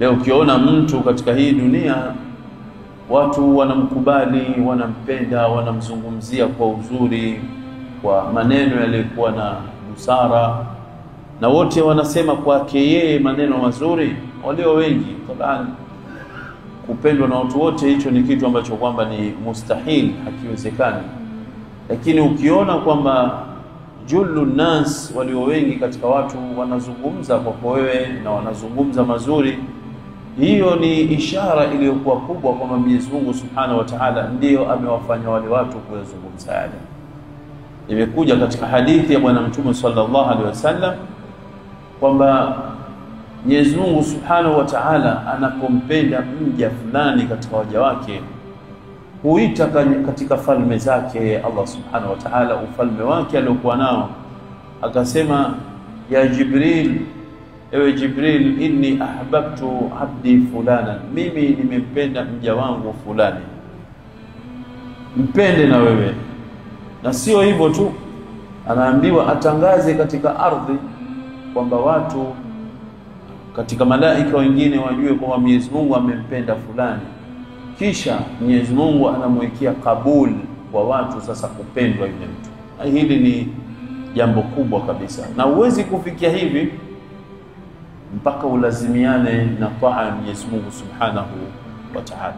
Leo ukiona mtu katika hii dunia watu wanamkubali, wanampenda, wanamzungumzia kwa uzuri, kwa maneno yaliyokuwa na busara, na wote wanasema kwake yeye maneno mazuri, walio wengi. Taban kupendwa na watu wote, hicho ni kitu ambacho kwamba ni mustahil, hakiwezekani. Lakini ukiona kwamba jullu nas, walio wengi katika watu wanazungumza kwa wewe na wanazungumza mazuri, hiyo ni ishara iliyokuwa kubwa kwamba Mwenyezi Mungu Subhanahu wa Ta'ala ndio amewafanya wale watu kuzungumza yale. Imekuja katika hadithi ya Bwana Mtume sallallahu alaihi wasallam kwamba Mwenyezi Mungu Subhanahu wa Ta'ala anapompenda mja fulani katika waja wake, huita katika falme zake Allah Subhanahu wa Ta'ala, ufalme wake aliokuwa nao, akasema ya Jibril, ewe Jibril, inni ahbabtu abdi fulana, mimi nimempenda mja wangu fulani, mpende na wewe. Na sio hivyo tu, anaambiwa atangaze katika ardhi kwamba watu katika malaika wengine wajue kwamba Mwenyezi Mungu amempenda fulani. Kisha Mwenyezi Mungu anamwekea kabuli kwa watu sasa kupendwa yule mtu. Na hili ni jambo kubwa kabisa, na huwezi kufikia hivi mpaka ulazimiane na taa ya Mwenyezi Mungu Subhanahu wa Ta'ala.